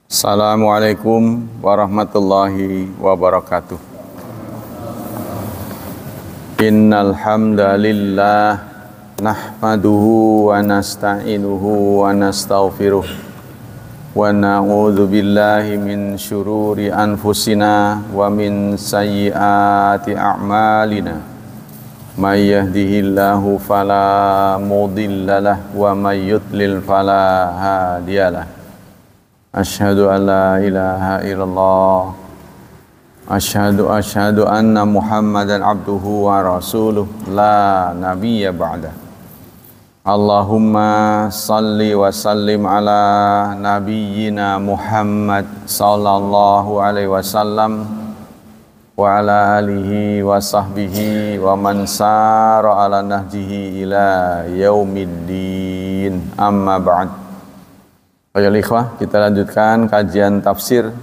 Assalamualaikum warahmatullahi wabarakatuh. Innal hamdalillah nahmaduhu wa nasta'inuhu wa nastaghfiruh wa na'udzu billahi min syururi anfusina wa min sayyiati a'malina. May yahdihillahu fala mudhillalah wa may yudlil fala hadiyalah. Asyhadu an la ilaha illallah Asyhadu anna Muhammadan abduhu wa rasuluh la nabiyya ba'dah. Allahumma salli wa sallim ala nabiyyina Muhammad sallallahu alaihi wasallam wa ala alihi wa sahbihi wa man sara ala nahjihi ila yaumiddin. Amma ba'd. Baiklah ikhwah, kita lanjutkan kajian tafsir.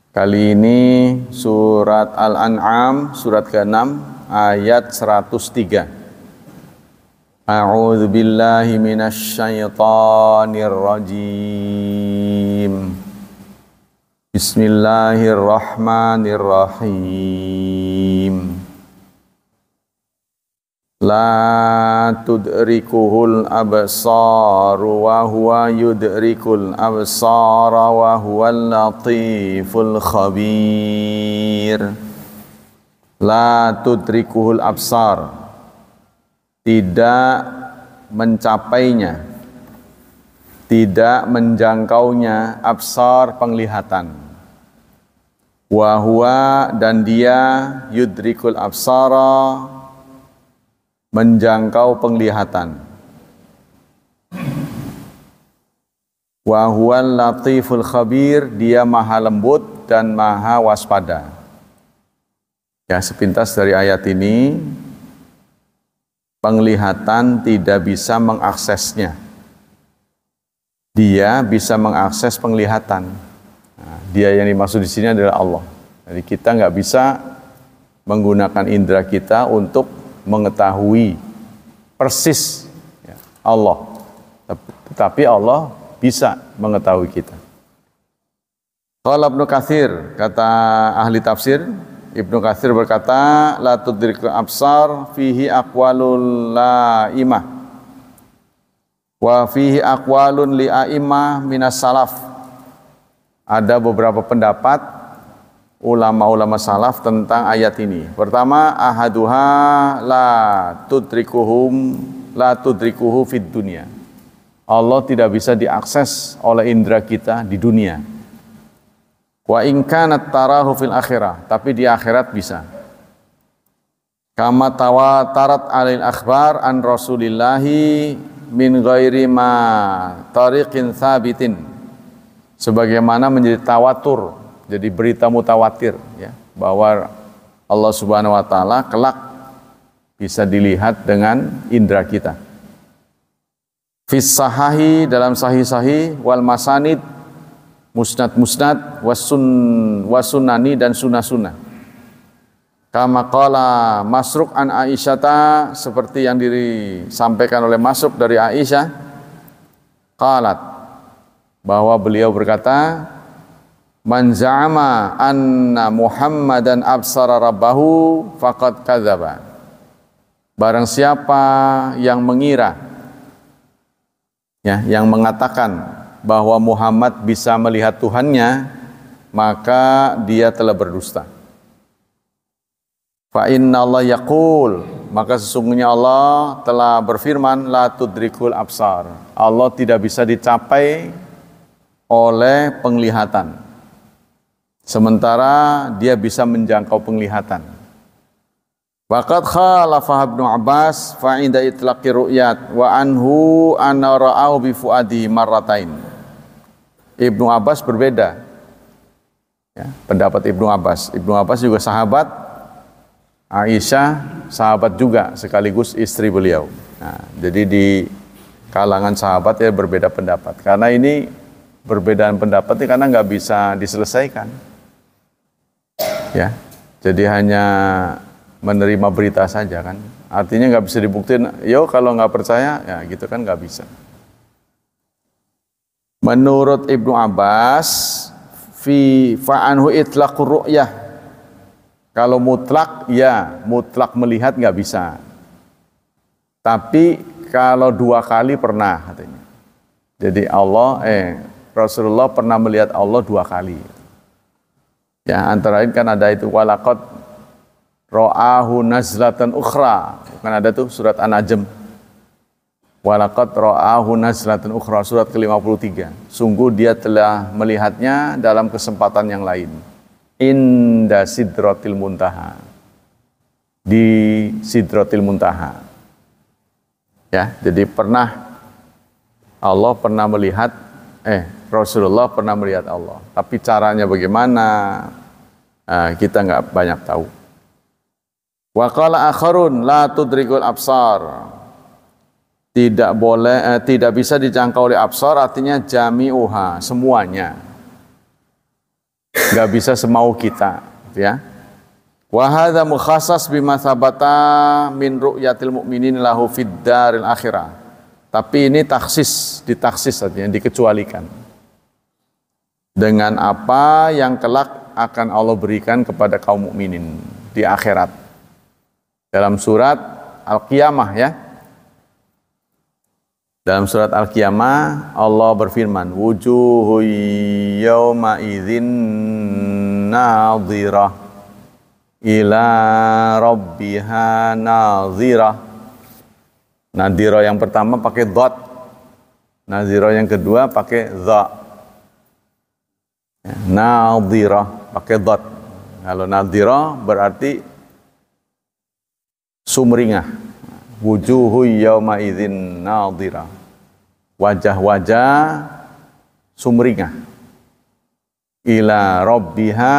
Kali ini surat Al-An'am, surat ke-6, ayat 103. A'udzu billahi minasy syaithanir rajim. Bismillahirrahmanirrahim. La tudrikuhul absaru wa huwa yudrikul absara wa huwal latiful khabir. La tudrikuhul absar, tidak mencapainya, tidak menjangkaunya, absar penglihatan. Wa huwa, dan dia, yudrikul absara, menjangkau penglihatan. Wa huwal latiful khabir, dia maha lembut dan maha waspada. Ya, sepintas dari ayat ini, penglihatan tidak bisa mengaksesnya. Dia bisa mengakses penglihatan. Nah, dia yang dimaksud di sini adalah Allah. Jadi kita nggak bisa menggunakan indera kita untuk mengetahui persis Allah, tetapi Allah bisa mengetahui kita. Qala Ibnu Katsir, kata ahli tafsir, Ibnu Katsir berkata, la tudrikul absar fihi aqwalul la'imah wa fihi aqwalun li'aimah minas salaf. Ada beberapa pendapat ulama-ulama salaf tentang ayat ini. Pertama, ahaduha la tudrikuhu fid dunya. Allah tidak bisa diakses oleh indera kita di dunia. Wa in kanat tarahu fil akhirah, tapi di akhirat bisa. Kama tawatarat alil akhbar an Rasulillahi min ghairi ma tariqin thabitin. Sebagaimana menjadi tawatur, jadi berita mutawatir, ya, bahwa Allah Subhanahu wa taala kelak bisa dilihat dengan indera kita. Fis sahahi, dalam sahih-sahih, wal masanid, musnad wasunani, dan sunnah-sunnah. Kama qala Masruq an Aisyata, seperti yang disampaikan oleh Masruq dari Aisyah, qalat, bahwa beliau berkata, man za'ama anna Muhammadan absara rabbahu faqad kadzaba. Barang siapa yang mengira, ya, yang mengatakan bahwa Muhammad bisa melihat Tuhannya, maka dia telah berdusta. Fa inna Allah yaqul, maka sesungguhnya Allah telah berfirman, la tudrikul absar. Allah tidak bisa dicapai oleh penglihatan, sementara dia bisa menjangkau penglihatan. Waqad khalafa Ibnu Abbas fa inda itlaqi ru'yat wa anhu anna ra'ahu bi fuadi marratain. Ibnu Abbas berbeda, ya, pendapat Ibnu Abbas. Ibnu Abbas juga sahabat, Aisyah sahabat juga, sekaligus istri beliau. Nah, jadi di kalangan sahabat ya berbeda pendapat. Karena ini perbedaan pendapat ini karena nggak bisa diselesaikan. Ya, jadi hanya menerima berita saja kan. Artinya nggak bisa dibuktiin. Yo, kalau nggak percaya, ya gitu kan nggak bisa. Menurut Ibnu Abbas, fi fa'anhu itlaqur ru'yah. Kalau mutlak, ya mutlak melihat nggak bisa. Tapi kalau 2 kali pernah katanya. Jadi Rasulullah pernah melihat Allah 2 kali. Ya, antara lain kan ada itu walaqad ra'ahu nazlatan ukhra. Kan ada tuh surat An-Najm. Walaqad ra'ahu nazlatan ukhra, surat ke-53. Sungguh dia telah melihatnya dalam kesempatan yang lain. Inda sidratil muntaha. Di sidratil muntaha. Ya, jadi Rasulullah pernah melihat Allah. Tapi caranya bagaimana? Kita nggak banyak tahu. Wa qala akharun la tudrikul absar. Tidak bisa dijangkau oleh absar, artinya jami'uha, semuanya. Enggak bisa semau kita, ya. Wa hadza mukhassas bima thabata min ru'yatil mu'minin lahu fid daril akhirah. Tapi ini ditaksis artinya dikecualikan. Dengan apa yang kelak akan Allah berikan kepada kaum mukminin di akhirat. Dalam surat Al-Qiyamah, ya. Dalam surat Al-Qiyamah Allah berfirman, wujuhu yawma idzin nadhirah ila rabbiha nadhirah. Nadhirah yang pertama pakai dhad. Nadhirah yang kedua pakai dha. Nadhirah pakai dhad. Kalau nadhirah berarti sumringah. Wujuhu yawma idzin nadhirah. Wajah-wajah sumringah. Ila rabbiha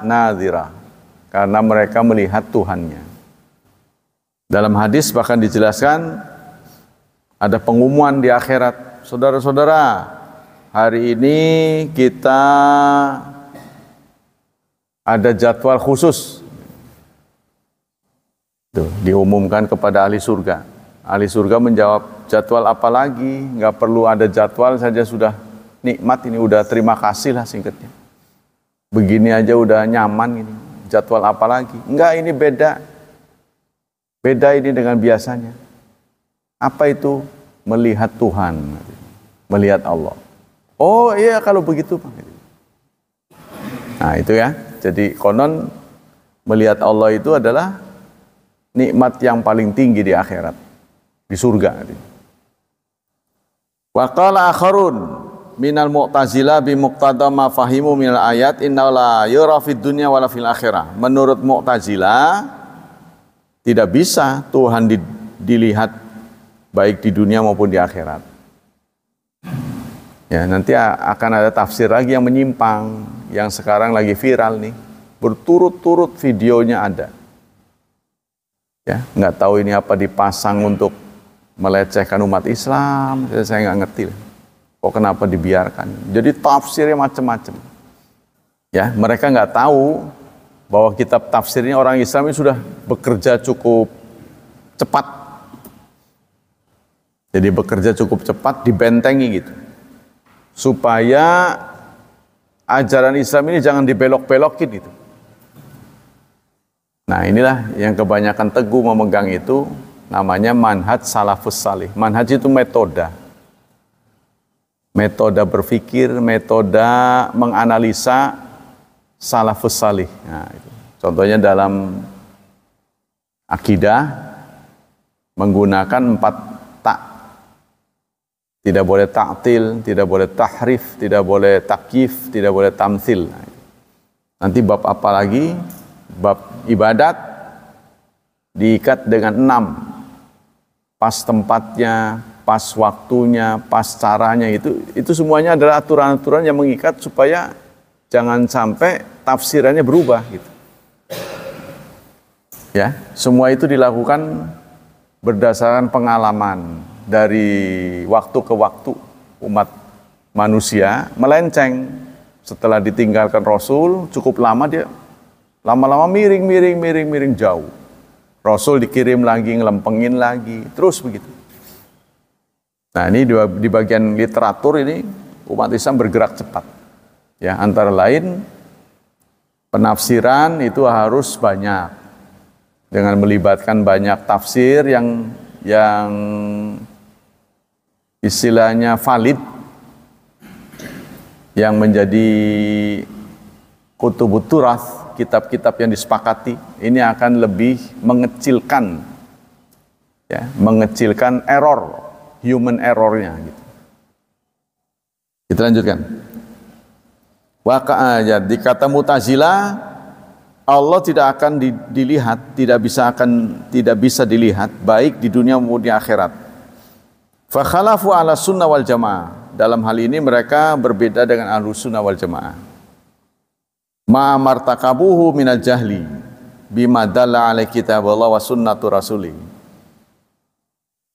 nadhirah. Karena mereka melihat Tuhannya. Dalam hadis bahkan dijelaskan ada pengumuman di akhirat. Saudara-saudara, hari ini kita ada jadwal khusus. Tuh, diumumkan kepada ahli surga. Ahli surga menjawab, jadwal apa lagi? Nggak perlu ada jadwal saja sudah nikmat ini, udah terima kasih lah singkatnya. Begini aja udah nyaman ini. Jadwal apa lagi? Enggak, ini beda. Beda ini dengan biasanya. Apa itu? Melihat Tuhan. Melihat Allah. Oh iya kalau begitu. Nah itu ya. Jadi konon melihat Allah itu adalah nikmat yang paling tinggi di akhirat, di surga. Wa qala akharun minal mu'tazilah bi muqtada ma fahimu minal ayat inna la yura fid dunya wala fil akhirah. Menurut Mu'tazilah tidak bisa Tuhan dilihat baik di dunia maupun di akhirat. Ya, nanti akan ada tafsir lagi yang menyimpang, yang sekarang lagi viral nih. Berturut-turut videonya ada. Ya, nggak tahu ini apa dipasang untuk melecehkan umat Islam, saya nggak ngerti. Kok kenapa dibiarkan? Jadi tafsirnya macam-macam. Ya, mereka nggak tahu bahwa kitab tafsirnya orang Islam ini sudah bekerja cukup cepat. Jadi bekerja cukup cepat, dibentengi gitu, supaya ajaran Islam ini jangan dibelok-belokin gitu. Nah inilah yang kebanyakan teguh memegang itu, namanya manhaj salafus salih. Manhaj itu metode berpikir, metode menganalisa salafus salih. Nah, itu. Contohnya dalam akidah menggunakan 4 tak. Tidak boleh ta'til, tidak boleh tahrif, tidak boleh takyif, tidak boleh tamtsil. Nanti bab apa lagi? Bab ibadat diikat dengan 6. Pas tempatnya, pas waktunya, pas caranya, itu semuanya adalah aturan-aturan yang mengikat supaya jangan sampai tafsirannya berubah gitu. Ya, semua itu dilakukan berdasarkan pengalaman dari waktu ke waktu. Umat manusia melenceng setelah ditinggalkan Rasul cukup lama, dia lama-lama miring jauh. Rasul dikirim lagi, ngelempengin lagi, terus begitu. Nah ini di bagian literatur ini umat Islam bergerak cepat. Ya, antara lain penafsiran itu harus banyak dengan melibatkan banyak tafsir yang istilahnya valid, yang menjadi kutubut turath, kitab-kitab yang disepakati. Ini akan lebih mengecilkan error, human errornya gitu. Kita lanjutkan. Jadi kata Mu'tazilah, Allah tidak akan dilihat, tidak bisa dilihat baik di dunia maupun di akhirat. Fa khalafu ala sunnah wal jamaah. Dalam hal ini mereka berbeda dengan Ahlus Sunnah wal Jamaah. Ma martakabuhu minal jahli bima dalla alaihi kitabullah wa sunnatu rasulih.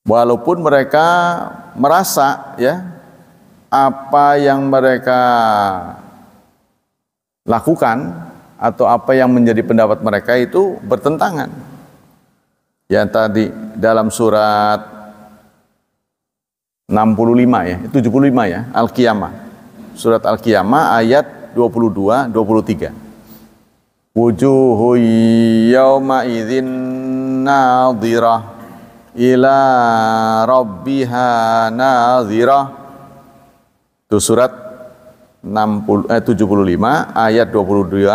Walaupun mereka merasa apa yang mereka lakukan atau apa yang menjadi pendapat mereka itu bertentangan. Yang tadi dalam surat 75 75 Al-Qiyamah. Surat Al-Qiyamah ayat 22 23. Wujuhu yawma idzin nadhirah ila rabbiha nadhirah. Itu surat 75 ayat 22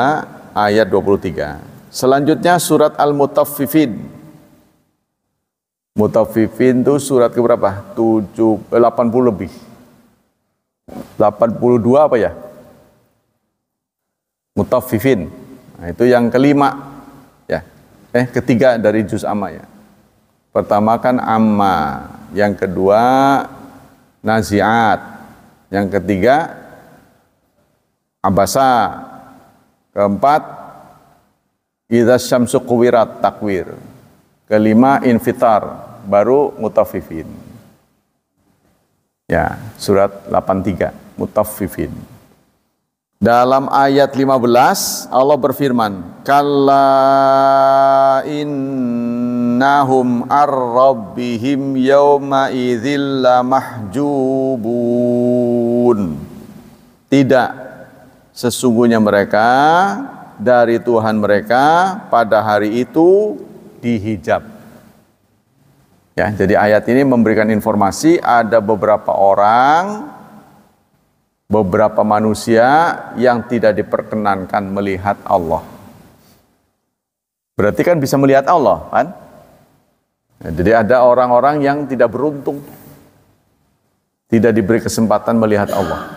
ayat 23. Selanjutnya surat Al-Mutaffifin. Mutaffifin itu surat keberapa? 80 lebih. 82 apa ya? Mutaffifin. Nah, itu yang kelima ya. Ketiga dari juz amma ya. Pertama kan amma, yang kedua naziat, yang ketiga abasa, keempat idza syamsu kuwirat takwir, kelima infitar, baru mutaffifin. Ya, surat 83 mutaffifin. Dalam ayat 15 Allah berfirman, kalla innahum ar-rabbihim yawma idzil lamahjubun. Tidak, sesungguhnya mereka dari Tuhan mereka pada hari itu dihijab. Ya, jadi ayat ini memberikan informasi ada beberapa orang, beberapa manusia yang tidak diperkenankan melihat Allah. Berarti kan bisa melihat Allah, kan? Ya, jadi ada orang-orang yang tidak beruntung, tidak diberi kesempatan melihat Allah.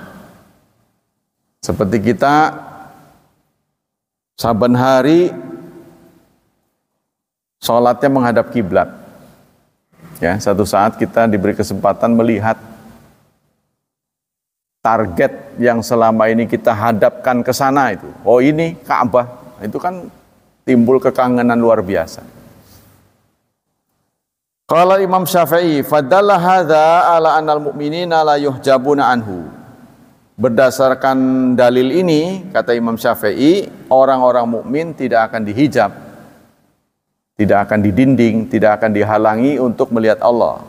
Seperti kita saban hari sholatnya menghadap kiblat. Ya, satu saat kita diberi kesempatan melihat target yang selama ini kita hadapkan ke sana itu. Oh, ini Ka'bah. Itu kan timbul kekangenan luar biasa. Qala Imam Syafi'i, fadalla hadza ala annal mu'minina la yuhjabuna anhu. Berdasarkan dalil ini, kata Imam Syafi'i, orang-orang mukmin tidak akan dihijab, tidak akan didinding, tidak akan dihalangi untuk melihat Allah.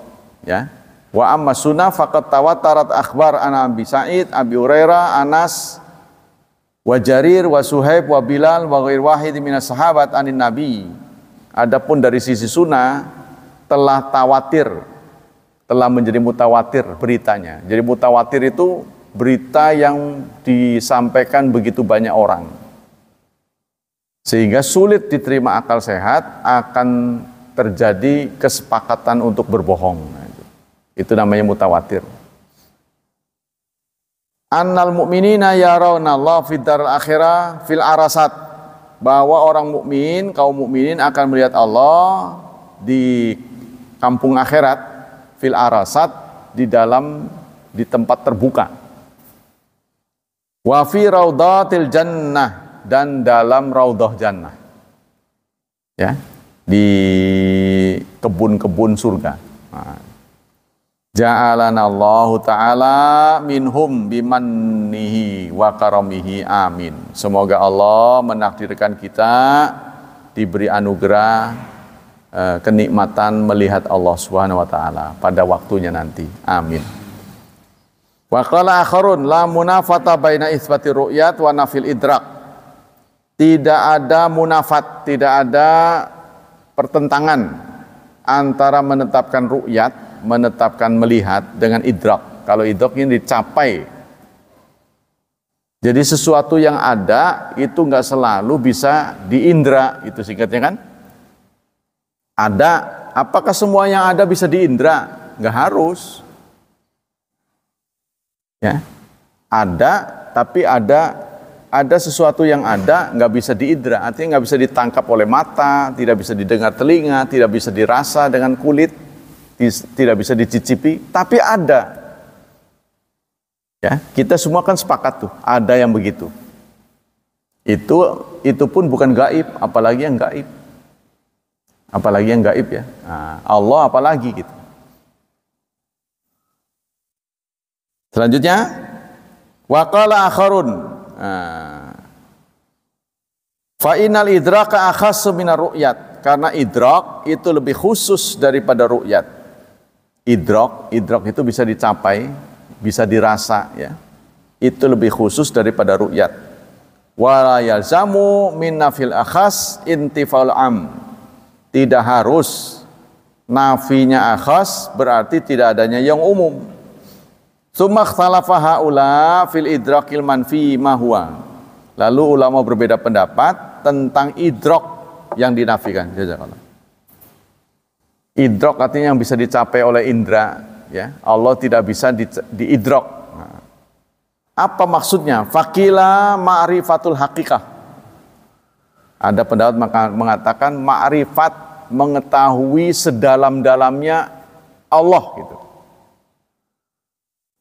Ya. Wa amma sunnah faqad tawatarat akhbar an Abi Sa'id, Abi Hurairah, Anas, wa Jarir, wa Suhaib, wa Bilal, wa ghair wahid minas sahabat anin Nabi. Adapun dari sisi sunnah telah tawatir, telah menjadi mutawatir beritanya. Jadi mutawatir itu berita yang disampaikan begitu banyak orang, sehingga sulit diterima akal sehat, akan terjadi kesepakatan untuk berbohong. Itu namanya mutawatir. Annal mu'minina yarawna Allah fid daril akhirah fil arasat, bahwa orang mukmin, kaum mukminin akan melihat Allah di kampung akhirat, fil arasat, di tempat terbuka. Wa fi raudatil jannah, dan dalam raudhah jannah. Ya, di kebun-kebun surga. Nah, ja'alana Allah Ta'ala minhum bimannihi wa karamihi, amin. Semoga Allah menakdirkan kita diberi anugerah kenikmatan melihat Allah Subhanahu wa taala pada waktunya nanti. Amin. Wa qala akharun la munafata baina itsbati ru'yat wa nafil idrak. Tidak ada munafat, tidak ada pertentangan antara menetapkan ru'yat, menetapkan melihat dengan idrak. Kalau idrak ini dicapai. Jadi sesuatu yang ada itu enggak selalu bisa diindra, itu singkatnya kan? Ada, apakah semua yang ada bisa diindra? Enggak harus. Ya. Ada, tapi ada sesuatu yang ada nggak bisa diindra, artinya nggak bisa ditangkap oleh mata, tidak bisa didengar telinga, tidak bisa dirasa dengan kulit, tidak bisa dicicipi, tapi ada. Ya, kita semua kan sepakat tuh, ada yang begitu. Itu pun bukan gaib, apalagi yang gaib. Apalagi yang gaib ya. Nah, Allah apalagi gitu. Selanjutnya, wa qala akharun. Fa innal idraka akhassu minar ru'yat, karena idrak itu lebih khusus daripada ru'yat. Idrak itu bisa dicapai, bisa dirasa ya. Itu lebih khusus daripada ru'yat. Wa yalzamu min nafil akhas intifaul am. Tidak harus nafinya akhas berarti tidak adanya yang umum. Tsumma ikhtalafa haula fil idrakil manfi ma huwa. Lalu ulama berbeda pendapat tentang idrak yang dinafikan. Jazakallah. Idrak artinya yang bisa dicapai oleh indra, ya. Allah tidak bisa diidrak. Nah, apa maksudnya? Faqila ma'rifatul haqiqah. Ada pendapat mengatakan ma'rifat, mengetahui sedalam-dalamnya Allah gitu.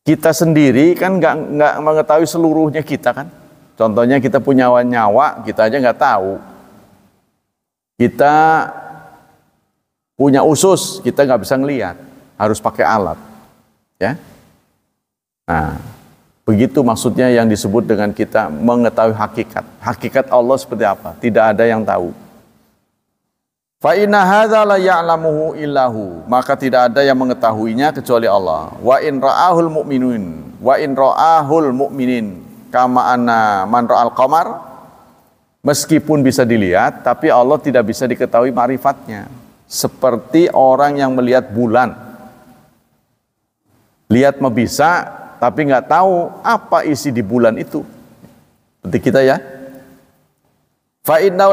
Kita sendiri kan nggak mengetahui seluruhnya kita kan. Contohnya kita punya nyawa, kita aja nggak tahu. Kita punya usus, kita nggak bisa ngelihat, harus pakai alat, ya. Nah, begitu maksudnya yang disebut dengan kita mengetahui hakikat. Hakikat Allah seperti apa? Tidak ada yang tahu. Fa inna hadza la ya'lamuhu illahu, maka tidak ada yang mengetahuinya kecuali Allah. Wa in ra'ahul mu'minin kama anna man ra'al qamar, meskipun bisa dilihat tapi Allah tidak bisa diketahui ma'rifatnya. Seperti orang yang melihat bulan. Lihat mah bisa tapi enggak tahu apa isi di bulan itu. Seperti kita ya. Fa innahu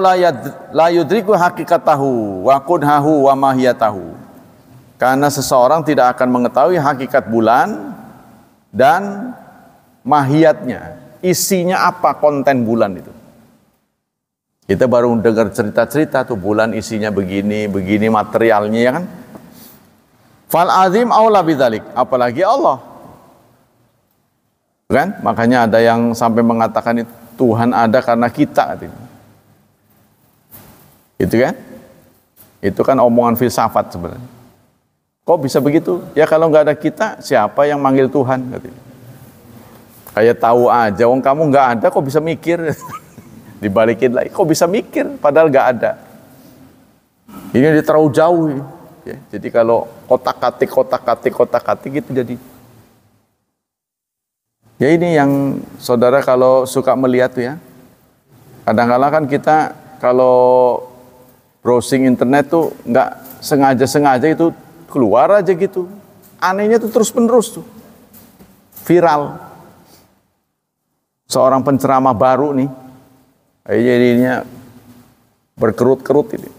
la yudriku haqiqatahu wa qunhahu wa mahiyatahu. Karena seseorang tidak akan mengetahui hakikat bulan dan mahiyatnya, isinya apa konten bulan itu. Kita baru dengar cerita-cerita tuh bulan isinya begini materialnya ya kan. Fal azim aula bidzalik, apalagi Allah. Kan? Makanya ada yang sampai mengatakan Tuhan ada karena kita katanya. Itu kan? Itu kan omongan filsafat sebenarnya. Kok bisa begitu? Ya kalau nggak ada kita, siapa yang manggil Tuhan? Kayak tahu aja, wong kamu nggak ada, kok bisa mikir? Dibalikin lagi, kok bisa mikir? Padahal nggak ada. Ini terlalu jauh. Ya. Jadi kalau kotak-katik gitu jadi. Ya ini yang saudara kalau suka melihat tuh ya. Kadang-kadang kan kita kalau browsing internet tuh nggak sengaja itu keluar aja gitu. Anehnya tuh terus-menerus tuh. Viral. Seorang penceramah baru nih. Jadinya berkerut-kerut ini.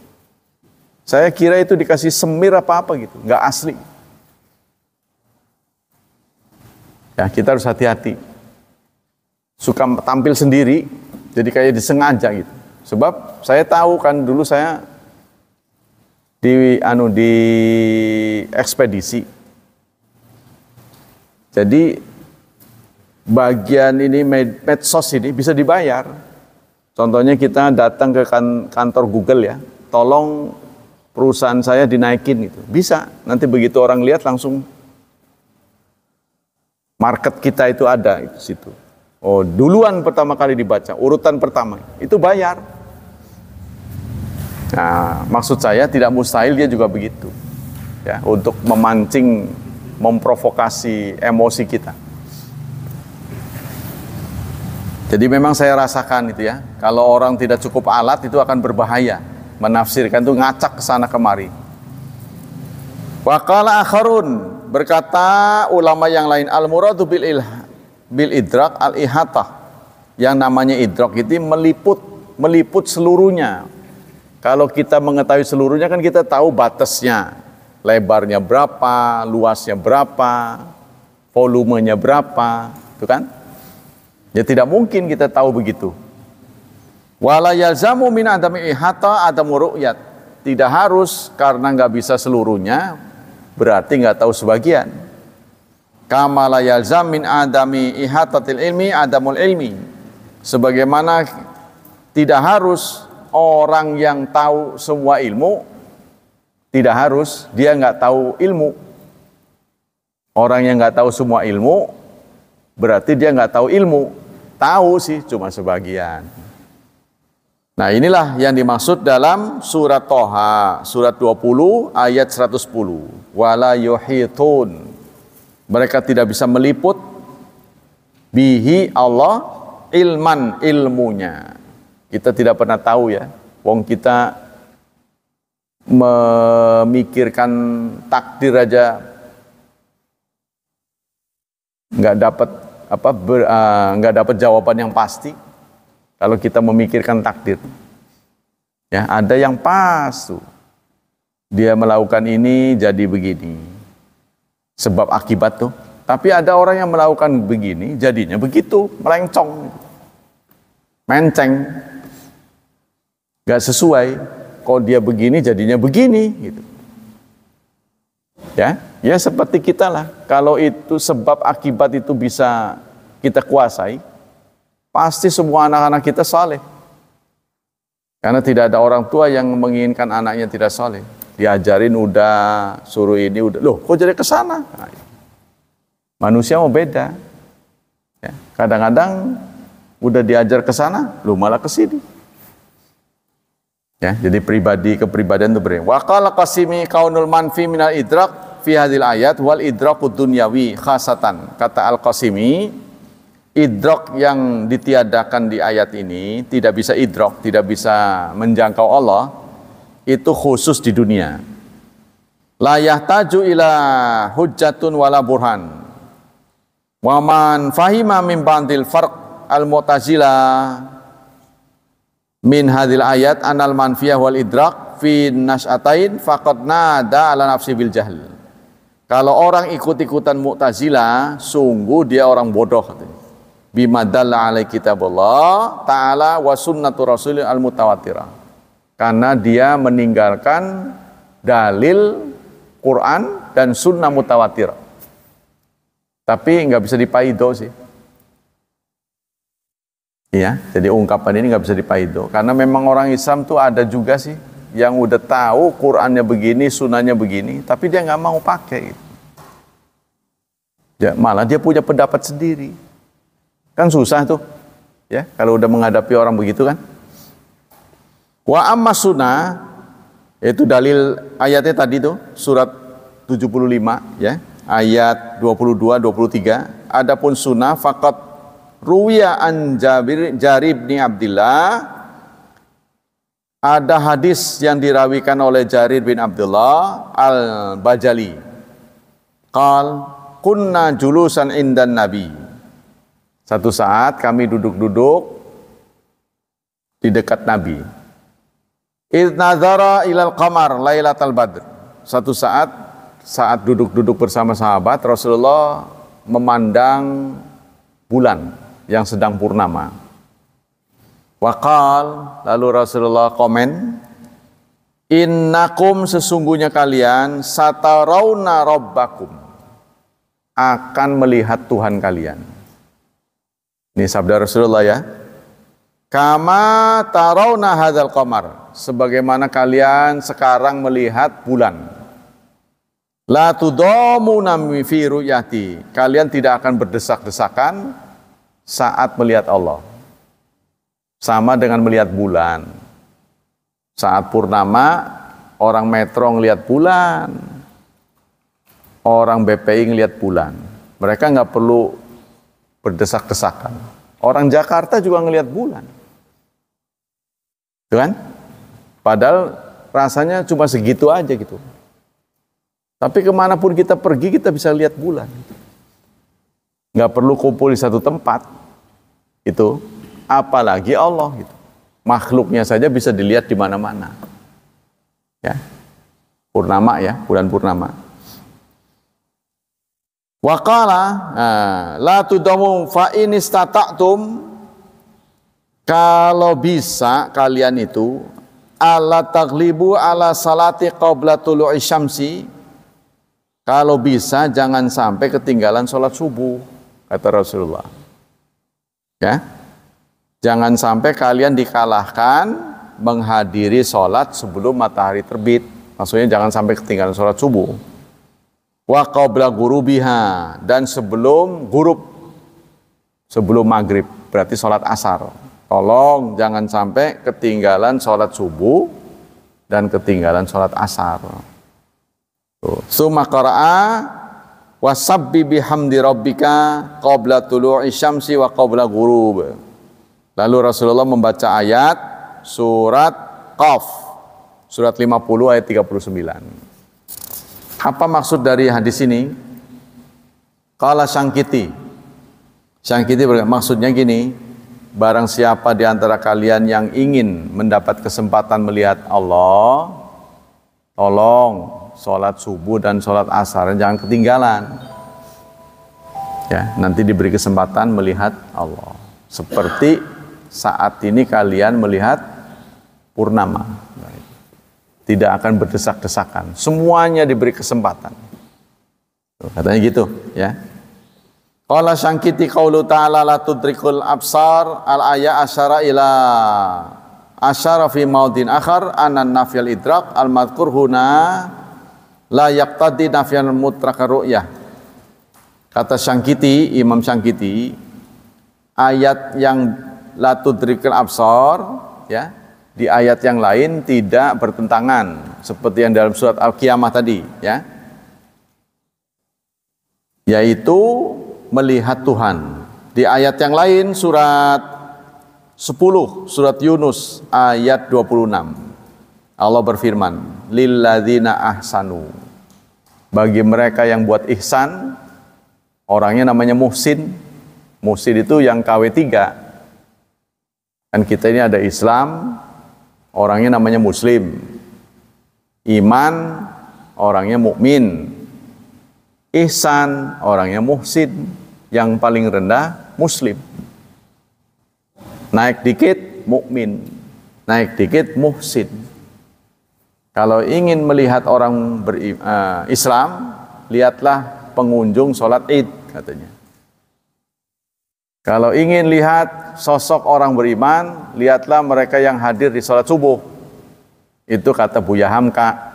Saya kira itu dikasih semir apa-apa gitu. Nggak asli. Ya kita harus hati-hati. Suka tampil sendiri. Jadi kayak disengaja gitu. Sebab saya tahu kan dulu saya di ekspedisi. Jadi bagian ini medsos ini bisa dibayar. Contohnya kita datang ke kantor Google ya, tolong perusahaan saya dinaikin gitu. Bisa. Nanti begitu orang lihat langsung market kita itu ada di situ. Oh, duluan pertama kali dibaca, urutan pertama itu bayar. Nah, maksud saya tidak mustahil dia juga begitu. Ya, untuk memancing, memprovokasi emosi kita. Jadi memang saya rasakan itu ya, kalau orang tidak cukup alat itu akan berbahaya. Menafsirkan itu ngacak ke sana kemari. Wa qala akharun, berkata ulama yang lain, al-muradu bil idrak al-ihatah. Yang namanya idrak itu meliput seluruhnya. Kalau kita mengetahui seluruhnya kan kita tahu batasnya. Lebarnya berapa, luasnya berapa, volumenya berapa, itu kan? Ya tidak mungkin kita tahu begitu. Wala yalzamu min adami ihata adamu ru'yat. Tidak harus karena nggak bisa seluruhnya, berarti nggak tahu sebagian. Kama la yalzam min adami ihatatil ilmi adamul ilmi. Sebagaimana tidak harus orang yang tahu semua ilmu, tidak harus dia nggak tahu ilmu. Orang yang nggak tahu semua ilmu, berarti dia nggak tahu ilmu. Tahu sih cuma sebagian. Nah inilah yang dimaksud dalam surat Toha, surat 20 ayat 110. Wala yuhitun. Mereka tidak bisa meliput bihi Allah ilman, ilmunya. Kita tidak pernah tahu ya. Wong kita memikirkan takdir aja nggak dapat nggak dapat jawaban yang pasti kalau kita memikirkan takdir. Ya, ada yang pas tuh. Dia melakukan ini jadi begini. Sebab akibat tuh. Tapi ada orang yang melakukan begini jadinya begitu, melencong. Menceng. Gak sesuai. Kok dia begini jadinya begini gitu. Ya seperti kita lah. Kalau itu sebab akibat itu bisa kita kuasai, pasti semua anak-anak kita saleh. Karena tidak ada orang tua yang menginginkan anaknya tidak saleh. Diajarin udah, suruh ini udah. Loh, kok jadi ke sana? Nah, manusia mau beda. Ya, kadang-kadang udah diajar ke sana, lu malah ke sini. Ya, jadi pribadi kepribadian itu berbeda. Wa qala qasimi kaunul manfi minal idrak fi hadhil ayat wal idrakud dunyawi khasatan. Kata Al-Qasimi, idrak yang ditiadakan di ayat ini tidak bisa idrak, tidak bisa menjangkau Allah, itu khusus di dunia. La yahtaju ila hujjatun wala burhan. Wa man fahima min bandil farq al-mu'tazilah min hadhil ayat anal manfiyah wal idrak fi nas'atain faqad nada ala nafsi bil jahl. Kalau orang ikut-ikutan Mu'tazilah, sungguh dia orang bodoh. Bima dalla alai kitabullah ta'ala wa sunnatu rasulil al-mutawatirah. Karena dia meninggalkan dalil Quran dan sunnah mutawatirah. Tapi nggak bisa dipaido sih. Iya, jadi ungkapan ini nggak bisa dipaido. Karena memang orang Islam tuh ada juga sih yang udah tahu Qurannya begini, sunnahnya begini, tapi dia nggak mau pakai. Gitu. Ya, malah dia punya pendapat sendiri. Kan susah tuh, ya kalau udah menghadapi orang begitu kan. Wa amma sunnah, itu dalil ayatnya tadi tuh surat 75 ya, ayat 22, 23. Adapun sunnah faqat ruwiya an Jarir bin Abdullah. Ada hadis yang dirawikan oleh Jarir bin Abdullah al-Bajali. Qal kunna julusan indan Nabi. Satu saat kami duduk-duduk di dekat Nabi. Idh nazara ilal qamar lailatal badr. Satu saat duduk-duduk bersama sahabat, Rasulullah memandang bulan yang sedang purnama. Waqal, lalu Rasulullah komen, innakum sesungguhnya kalian satarawna rabbakum, akan melihat Tuhan kalian. Ini sabda Rasulullah ya. Kama tarawna hadzal qamar, sebagaimana kalian sekarang melihat bulan. La tudamuna fi ru'yati, kalian tidak akan berdesak-desakan saat melihat Allah. Sama dengan melihat bulan. Saat purnama, orang metro ngelihat bulan. Orang BPI ngelihat bulan. Mereka nggak perlu berdesak-desakan. Orang Jakarta juga ngelihat bulan. Tuh kan? Padahal rasanya cuma segitu aja gitu. Tapi kemanapun kita pergi kita bisa lihat bulan. Nggak perlu kumpul di satu tempat. Itu apalagi Allah gitu. Makhluknya saja bisa dilihat di mana-mana. Ya. Purnama ya, bulan purnama. Wa qala la tudamu fa in istata'tum, kalau bisa kalian itu ala taglibu ala salati qabla tulu'i syamsi, kalau bisa jangan sampai ketinggalan sholat subuh, kata Rasulullah. Ya. Jangan sampai kalian dikalahkan menghadiri sholat sebelum matahari terbit. Maksudnya jangan sampai ketinggalan sholat subuh. Wa qabla gurubiha, dan sebelum gurub, sebelum maghrib, berarti sholat asar. Tolong jangan sampai ketinggalan sholat subuh dan ketinggalan sholat asar. Summa qara'a wasabbi bihamdi rabbika qabla tulu'i syamsi wa qabla ghurub. Lalu Rasulullah membaca ayat surat Qaf, surat 50 ayat 39. Apa maksud dari hadis ini? Qala Syangkiti. Syangkiti maksudnya gini, barang siapa di antara kalian yang ingin mendapat kesempatan melihat Allah, tolong sholat subuh dan sholat asar jangan ketinggalan. Ya, nanti diberi kesempatan melihat Allah. Seperti saat ini kalian melihat purnama. Tidak akan berdesak-desakan. Semuanya diberi kesempatan. Katanya gitu, ya. Qala Syangkiti qaulu ta'ala la tudrikul absar al-aya asyara ila asyara fi maudin akhar anan nafyal idrak al-madhkur huna la yaqtadi nafyan mutlaqar ru'yah. Kata Syangkiti, Imam Syangkiti, ayat yang la tudrikul absar, ya, di ayat yang lain tidak bertentangan seperti yang dalam surat Al-Qiyamah tadi, ya, yaitu melihat Tuhan. Di ayat yang lain surat 10, surat Yunus ayat 26, Allah berfirman, lilladzina ahsanu, bagi mereka yang buat ihsan, orangnya namanya muhsin. Muhsin itu yang KW3. Kan kita ini ada Islam, orangnya namanya Muslim. Iman, orangnya mukmin. Ihsan, orangnya muhsin. Yang paling rendah Muslim. Naik dikit mukmin, naik dikit muhsin. Kalau ingin melihat orang Islam, lihatlah pengunjung sholat Id, katanya. Kalau ingin lihat sosok orang beriman, lihatlah mereka yang hadir di sholat subuh. Itu kata Buya Hamka.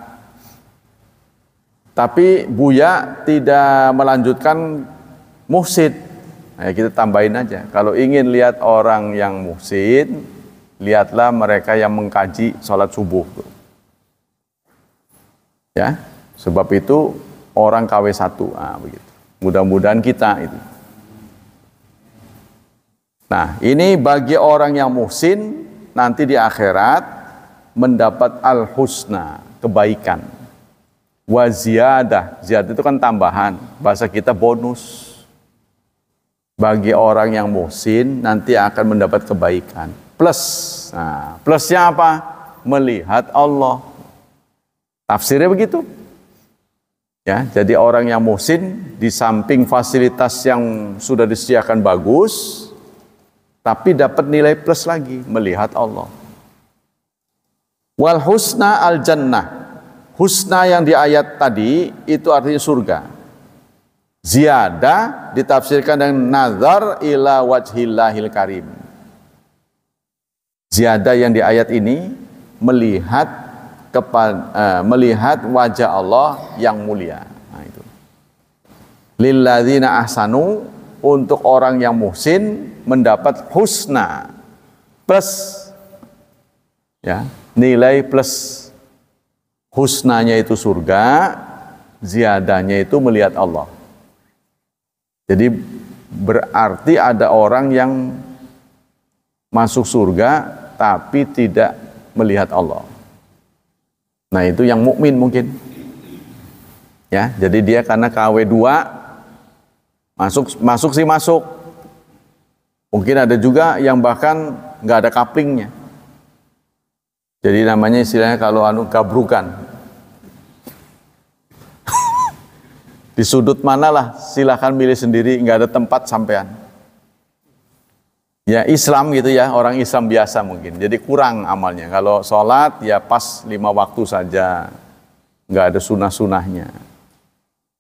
Tapi Buya tidak melanjutkan muhsin. Nah, kita tambahin aja. Kalau ingin lihat orang yang muhsin, lihatlah mereka yang mengkaji sholat subuh. Ya, sebab itu orang KW1. Nah, begitu. Mudah-mudahan kita itu. Nah, ini bagi orang yang muhsin, nanti di akhirat mendapat al-husna, kebaikan. Wa ziyadah, ziyadah itu kan tambahan, bahasa kita bonus. Bagi orang yang muhsin nanti akan mendapat kebaikan. Plus, nah, plusnya apa? Melihat Allah. Tafsirnya begitu. Ya, jadi orang yang muhsin di samping fasilitas yang sudah disediakan bagus, tapi dapat nilai plus lagi, melihat Allah. Wal husna al jannah. Husna yang di ayat tadi itu artinya surga. Ziyadah ditafsirkan dengan nazar ila wajhillahil karim. Ziyadah yang di ayat ini melihat wajah Allah yang mulia. Nah, itu. Lilladzina ahsanu, untuk orang yang muhsin mendapat husna plus, ya, nilai plus. Husnanya itu surga, ziyadahnya itu melihat Allah. Jadi berarti ada orang yang masuk surga tapi tidak melihat Allah. Nah, itu yang mukmin mungkin. Ya, jadi dia karena KW2 masuk sih masuk. Mungkin ada juga yang bahkan nggak ada kaplingnya. Jadi namanya istilahnya kalau gabrukan. Di sudut manalah silahkan milih sendiri, nggak ada tempat sampean. Ya Islam gitu ya, orang Islam biasa mungkin. Jadi kurang amalnya. Kalau sholat ya pas 5 waktu saja, nggak ada sunah-sunahnya.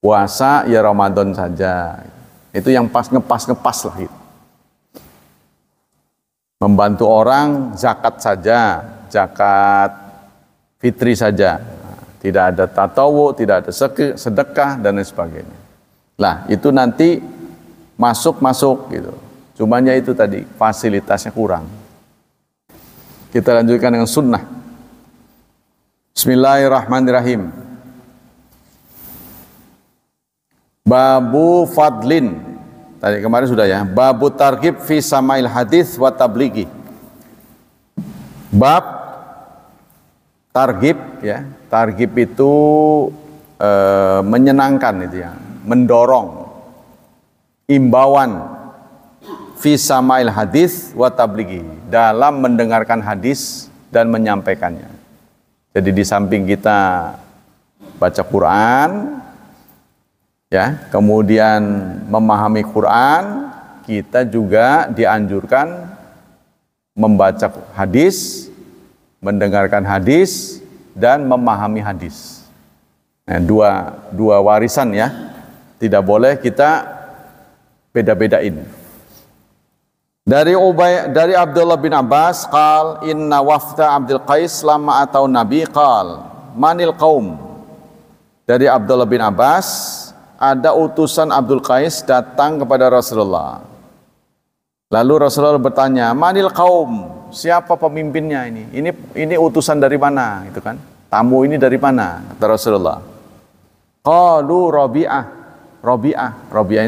Puasa ya Ramadan saja. Itu yang pas ngepas lah gitu. Membantu orang zakat saja, zakat fitri saja. Tidak ada tatawu, tidak ada sedekah dan lain sebagainya. Lah, itu nanti masuk gitu. Cumanya itu tadi fasilitasnya kurang. Kita lanjutkan dengan sunnah. Bismillahirrahmanirrahim. Babu fadlin. Tadi kemarin sudah ya. Babu targhib fi samail hadis wa tablighi. Bab targhib ya. Targhib itu menyenangkan itu ya, mendorong, imbauan fi samail hadis wa tablighi, dalam mendengarkan hadis dan menyampaikannya. Jadi di samping kita baca Quran ya, kemudian memahami Quran, kita juga dianjurkan membaca hadis, mendengarkan hadis dan memahami hadis. Nah, dua warisan ya. Tidak boleh kita beda-bedain. Dari Abdullah bin Abbas qal inna wafda Abdul Qais lama atau Nabi qal manil qaum. Dari Abdullah bin Abbas, ada utusan Abdul Qais datang kepada Rasulullah. Lalu Rasulullah bertanya, manil qaum? Siapa pemimpinnya ini? Ini utusan dari mana? Itu kan? Tamu ini dari mana? Kata Rasulullah. Qalu Rabi'ah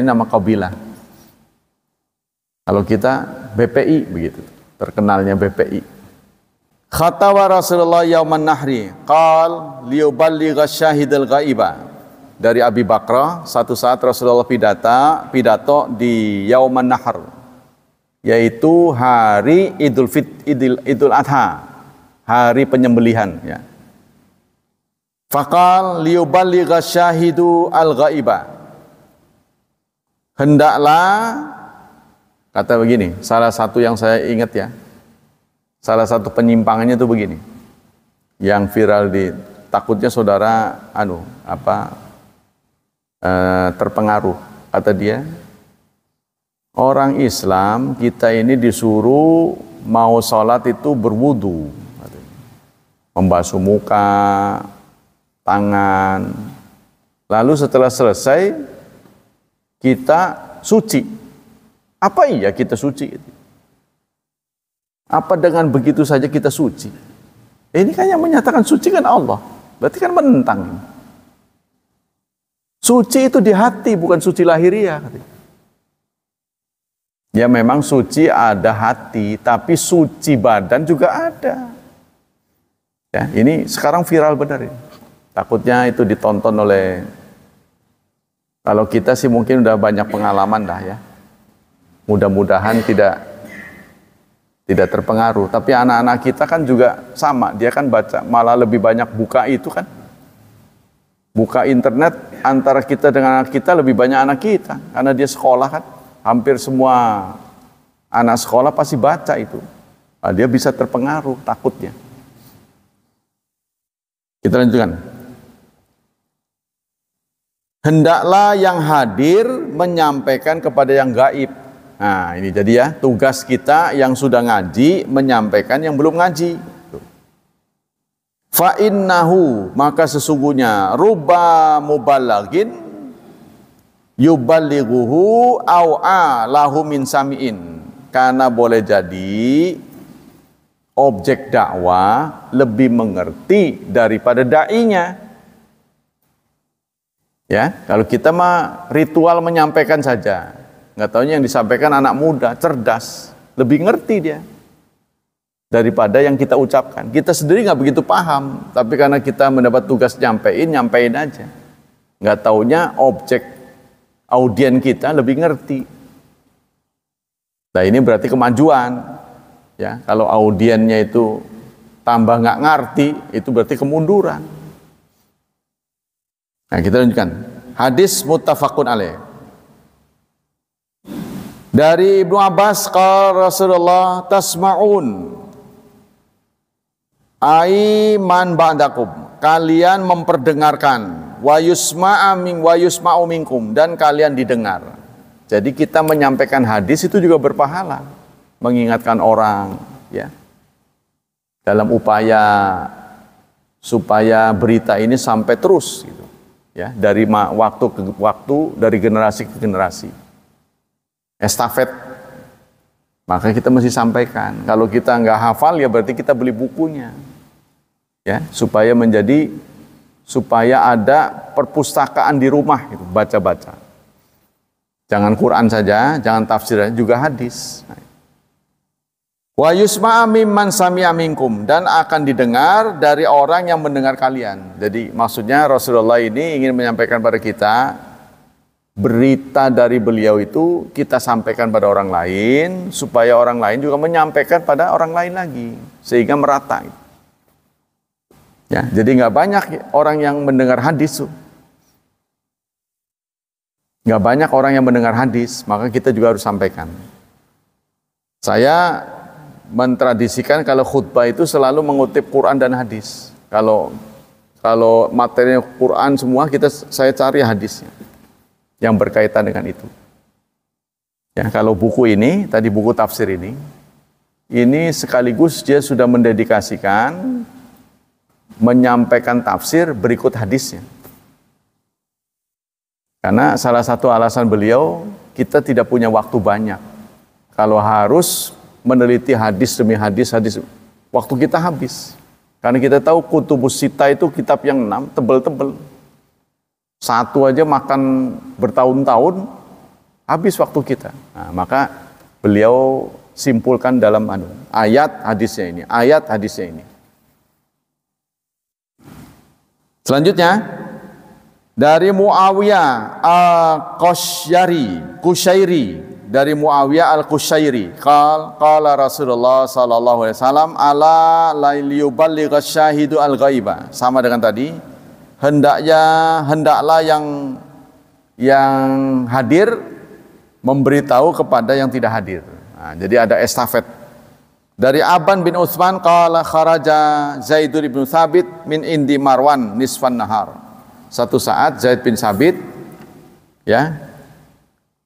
ini nama kabilah. Kalau kita BPI begitu, terkenalnya BPI. Khatawa Rasulullah yauman nahri, qal liyuballigha syahidal ghaiba. Dari Abi Bakrah, satu saat Rasulullah pidato di yauman nahr, yaitu hari Idul Adha, hari penyembelihan ya. Faqal liyuballigha syahidu al-ghaiba. Hendaklah, kata begini, salah satu yang saya ingat ya, salah satu penyimpangannya itu begini, yang viral takutnya saudara terpengaruh. Kata dia, orang Islam kita ini disuruh mau sholat itu berwudu, membasuh muka, tangan, lalu setelah selesai kita suci. Apa iya kita suci? Apa dengan begitu saja kita suci? Ini kan yang menyatakan suci kan Allah. Berarti kan menentang. Suci itu di hati, bukan suci lahiriah. Ya memang suci ada hati, tapi suci badan juga ada. Ya, ini sekarang viral benar ini. Takutnya itu ditonton oleh, kalau kita sih mungkin udah banyak pengalaman dah ya. Mudah-mudahan tidak terpengaruh. Tapi anak-anak kita kan juga sama, dia kan baca, malah lebih banyak buka itu kan. Buka internet antara kita dengan anak kita, lebih banyak anak kita karena dia sekolah kan. Hampir semua anak sekolah pasti baca itu. Nah, dia bisa terpengaruh takutnya. Kita lanjutkan. Hendaklah yang hadir menyampaikan kepada yang gaib. Nah, ini jadi ya, tugas kita yang sudah ngaji menyampaikan yang belum ngaji. Fa innahu, maka sesungguhnya rubba muballagin yuballighuhu au'a lahu min sami'in. Karena boleh jadi objek dakwah lebih mengerti daripada dai-nya. Ya, kalau kita mah ritual menyampaikan saja. Nggak taunya yang disampaikan anak muda, cerdas, lebih ngerti dia. daripada yang kita ucapkan. Kita sendiri nggak begitu paham, tapi karena kita mendapat tugas nyampein aja. Nggak taunya objek audien kita lebih ngerti. Nah ini berarti kemajuan. Ya, kalau audiennya itu tambah nggak ngerti, itu berarti kemunduran. Nah kita lanjutkan. Hadis muttafaqun alaih. Dari Ibnu Abbas qala Rasulullah tasma'un man ba'dakum, kalian memperdengarkan, wa yusma'u minkum, dan kalian didengar. Jadi kita menyampaikan hadis itu juga berpahala, mengingatkan orang, ya, dalam upaya supaya berita ini sampai terus, gitu, ya, dari waktu ke waktu, dari generasi ke generasi. Estafet, maka kita mesti sampaikan. Kalau kita nggak hafal, ya berarti kita beli bukunya, ya, supaya ada perpustakaan di rumah, gitu, baca-baca. Jangan Quran saja, jangan tafsir saja, juga hadis. Wa yusma'a mimman sami'a minkum, dan akan didengar dari orang yang mendengar kalian. Jadi maksudnya Rasulullah ini ingin menyampaikan pada kita, berita dari beliau itu kita sampaikan pada orang lain, supaya orang lain juga menyampaikan pada orang lain lagi, sehingga merata. Ya, jadi nggak banyak orang yang mendengar hadis. Nggak banyak orang yang mendengar hadis, maka kita juga harus sampaikan. Saya mentradisikan kalau khutbah itu selalu mengutip Quran dan hadis. Kalau materi Quran semua saya cari hadisnya yang berkaitan dengan itu. Ya, kalau buku ini, tadi buku tafsir ini sekaligus dia sudah mendedikasikan menyampaikan tafsir berikut hadisnya. Karena salah satu alasan beliau, kita tidak punya waktu banyak. Kalau harus meneliti hadis demi hadis, waktu kita habis. Karena kita tahu Kutubus Sittah itu kitab yang 6, tebel-tebel. Satu aja makan bertahun-tahun, habis waktu kita. Nah, maka beliau simpulkan dalam ayat hadisnya ini. Selanjutnya, dari Muawiyah al-Qushairi, dari Muawiyah al-Qushairi, qala Rasulullah sallallahu alaihi wasallam, ala liyuballighash syahidu al-ghaiba. Sama dengan tadi, hendaklah yang hadir memberitahu kepada yang tidak hadir. Nah, jadi ada estafet. Dari Aban bin Utsman qala kharaja Zaid bin Thabit min indi Marwan nisfan nahar. Satu saat Zaid bin Thabit, ya,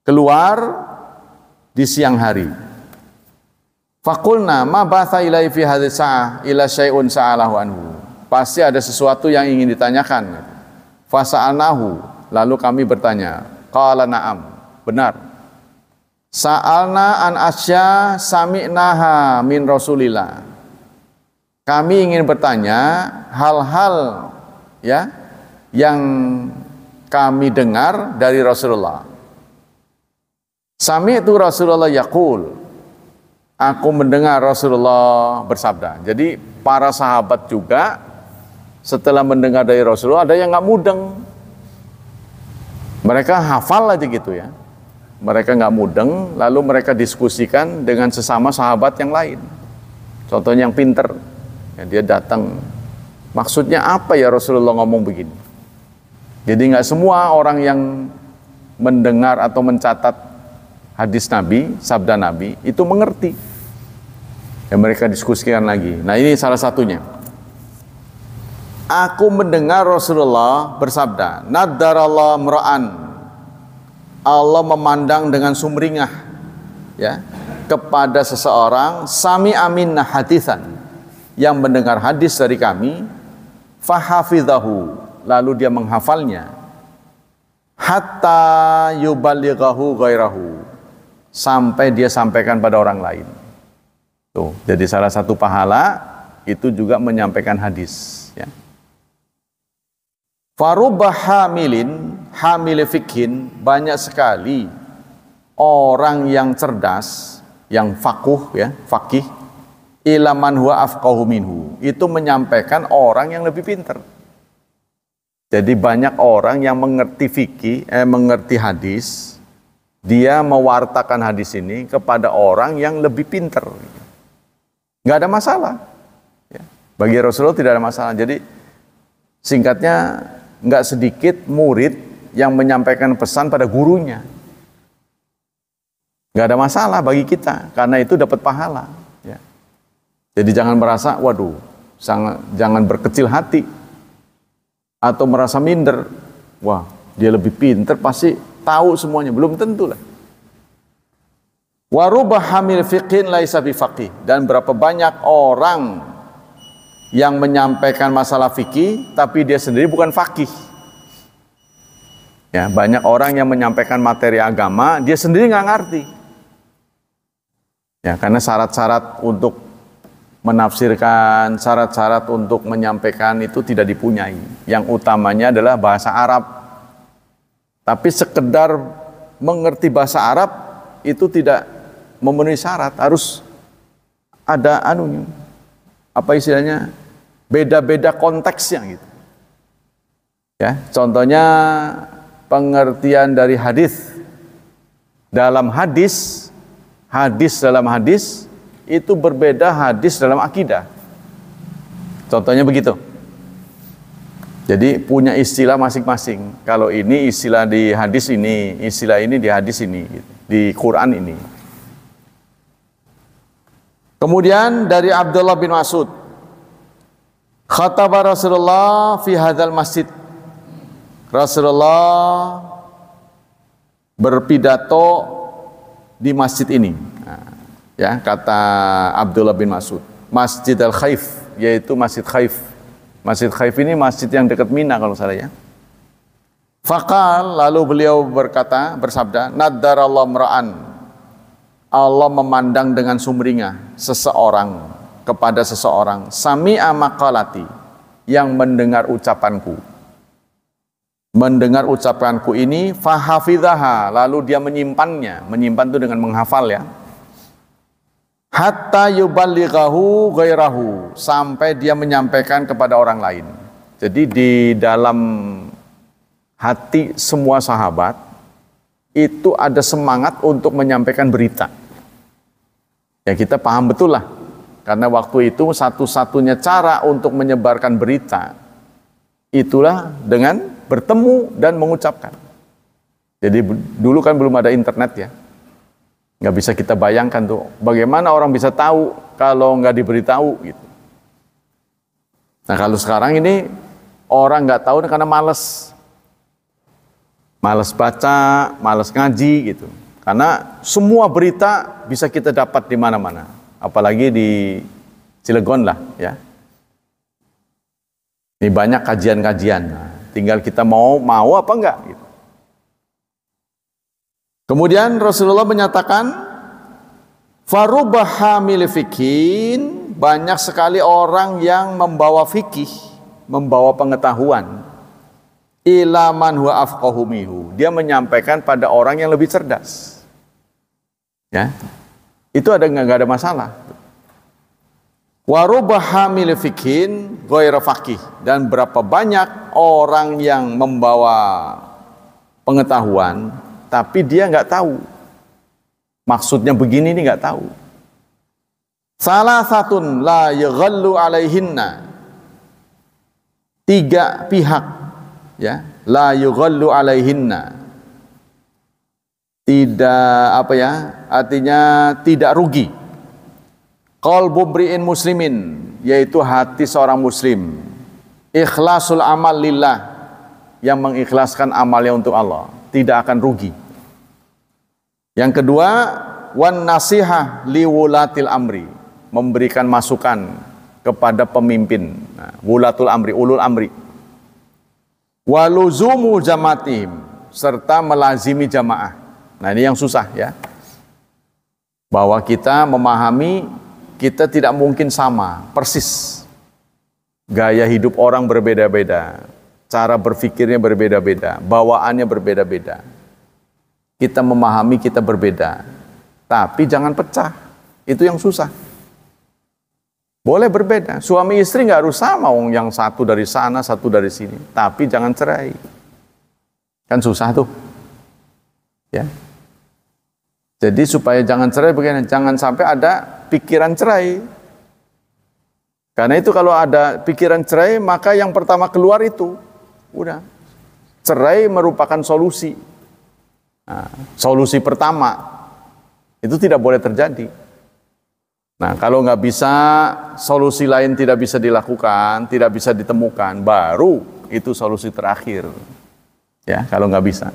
keluar di siang hari. Faqulna ma batha ilai fi hadhihi sa'ah ila syai'un sa'alahu anhu. Pasti ada sesuatu yang ingin ditanyakan. Fasa'alnahu, lalu kami bertanya. Qala na'am, benar. Sa'alna an asya sami'naha min Rasulillah. Kami ingin bertanya hal-hal, ya, yang kami dengar dari Rasulullah. Sami'tu Rasulullah yaqul, aku mendengar Rasulullah bersabda. Jadi para sahabat juga setelah mendengar dari Rasulullah, ada yang nggak mudeng. Mereka hafal aja gitu, ya. Mereka nggak mudeng, lalu mereka diskusikan dengan sesama sahabat yang lain. Contohnya yang pinter, ya, dia datang, maksudnya apa ya Rasulullah ngomong begini? Jadi nggak semua orang yang mendengar atau mencatat hadis Nabi, sabda Nabi, itu mengerti. Ya, mereka diskusikan lagi. Nah ini salah satunya. Aku mendengar Rasulullah bersabda, Nadarallah mra'an, Allah memandang dengan sumringah, ya, kepada seseorang sami aminna haditsan, yang mendengar hadis dari kami, fahafidhahu, lalu dia menghafalnya, hatta yuballighahu ghairahu, sampai dia sampaikan pada orang lain. Tuh, jadi salah satu pahala itu juga menyampaikan hadis, ya. Farubah hamil fikhin, banyak sekali orang yang cerdas, yang faqih, ila man huwa afqahu minhu. Itu menyampaikan orang yang lebih pintar. Jadi banyak orang yang mengerti mengerti hadis, dia mewartakan hadis ini kepada orang yang lebih pintar. Nggak ada masalah. Ya. Bagi Rasulullah tidak ada masalah. Jadi singkatnya, nggak sedikit murid yang menyampaikan pesan pada gurunya. Nggak ada masalah bagi kita, karena itu dapat pahala. Ya. Jadi jangan merasa, waduh, jangan berkecil hati. Atau merasa minder. Wah, dia lebih pintar, pasti tahu semuanya. Belum tentu lah. Wa rubba hamil fiqhin laisa bifaqih. Dan berapa banyak orang yang menyampaikan masalah fikih, tapi dia sendiri bukan faqih. Ya, banyak orang yang menyampaikan materi agama, dia sendiri nggak ngerti. Ya, karena syarat-syarat untuk menafsirkan, syarat-syarat untuk menyampaikan itu tidak dipunyai. Yang utamanya adalah bahasa Arab. Tapi sekedar mengerti bahasa Arab itu tidak memenuhi syarat, harus ada apa istilahnya? Beda-beda konteksnya gitu. Ya, contohnya pengertian dari hadis dalam hadis dalam hadis itu berbeda hadis dalam akidah. Contohnya begitu. Jadi punya istilah masing-masing. Kalau ini istilah di hadis ini, istilah ini di hadis ini, gitu. Di Quran ini. Kemudian dari Abdullah bin Mas'ud, khataba Rasulullah fi hadzal masjid. Rasulullah berpidato di masjid ini. Nah, ya, kata Abdullah bin Mas'ud, Masjid Al-Khaif, yaitu Masjid Khaif. Masjid Khaif ini masjid yang dekat Mina kalau salah ya. Faqal, lalu beliau bersabda, naddarallahu mra'an, Allah memandang dengan sumringah seseorang kepada seseorang, sami'a maqalati, yang mendengar ucapanku. Mendengar ucapanku ini, fahafidhaha, lalu dia menyimpannya. Menyimpan itu dengan menghafal ya. Hatta yuballighahu ghairahu, sampai dia menyampaikan kepada orang lain. Jadi di dalam hati semua sahabat itu ada semangat untuk menyampaikan berita. Ya, kita paham betul lah. Karena waktu itu satu-satunya cara untuk menyebarkan berita itulah dengan bertemu dan mengucapkan. Jadi dulu kan belum ada internet ya. Nggak bisa kita bayangkan tuh, bagaimana orang bisa tahu kalau nggak diberitahu gitu. Nah kalau sekarang ini orang nggak tahu karena malas baca, malas ngaji gitu. Karena semua berita bisa kita dapat di mana-mana, apalagi di Cilegon lah ya. Ini banyak kajian-kajian, tinggal kita mau apa enggak gitu. Kemudian Rasulullah menyatakan, farubba hamil fikhin, banyak sekali orang yang membawa fikih, membawa pengetahuan, ila man huwa afqahu minhu, dia menyampaikan pada orang yang lebih cerdas. Ya. Itu enggak ada masalah. Wa rubba hamil fikhin ghairu faqih, dan berapa banyak orang yang membawa pengetahuan tapi dia nggak tahu maksudnya begini, ini nggak tahu. Salah satun la yaghallu alaihinna, tiga pihak ya, la yaghallu alaihinna, tidak artinya tidak rugi. Qalbu mri'in muslimin, yaitu hati seorang muslim, ikhlasul amal lillah, yang mengikhlaskan amalnya untuk Allah, tidak akan rugi. Yang kedua, wan nasihah liwulatil amri, memberikan masukan kepada pemimpin, wulatul amri, ulul amri. Waluzumu jamatihim, serta melazimi jamaah. Nah ini yang susah ya, bahwa kita memahami kita tidak mungkin sama persis. Gaya hidup orang berbeda-beda, cara berpikirnya berbeda-beda, bawaannya berbeda-beda. Kita memahami kita berbeda, tapi jangan pecah. Itu yang susah. Boleh berbeda. Suami istri nggak harus sama, yang satu dari sana, satu dari sini. Tapi jangan cerai. Kan susah tuh. Ya. Jadi supaya jangan cerai begini, jangan sampai ada pikiran cerai. Karena itu kalau ada pikiran cerai, maka yang pertama keluar itu, udah. Cerai merupakan solusi. Nah, solusi pertama, itu tidak boleh terjadi. Nah, kalau nggak bisa, solusi lain tidak bisa dilakukan, tidak bisa ditemukan, baru itu solusi terakhir. Ya, kalau nggak bisa.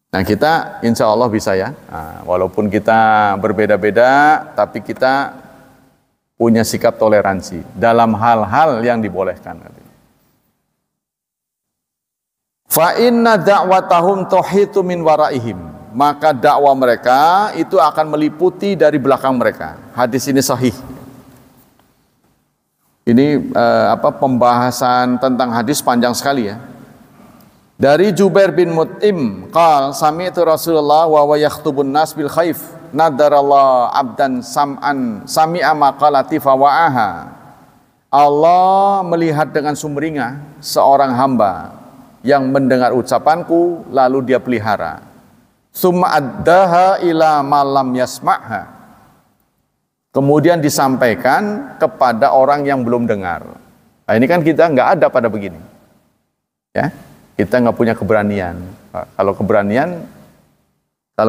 Nah, kita insya Allah bisa ya. Nah, walaupun kita berbeda-beda, tapi kita punya sikap toleransi dalam hal-hal yang dibolehkan. Fa inna da'watahum tuhitu min waraihim. Maka dakwah mereka itu akan meliputi dari belakang mereka. Hadis ini sahih. Ini pembahasan tentang hadis panjang sekali ya. Dari Jubair bin Mut'im qal sami'tu Rasulullah wa yakhtubun nas bil khaif nadarallahu abdan sam'an sami'a maqalati fawa'aha. Allah melihat dengan sumringah seorang hamba yang mendengar ucapanku lalu dia pelihara. Summa addaha ila malam yasma'ha. Kemudian disampaikan kepada orang yang belum dengar. Nah, ini kan kita nggak ada pada begini. Ya. Kita nggak punya keberanian. Kalau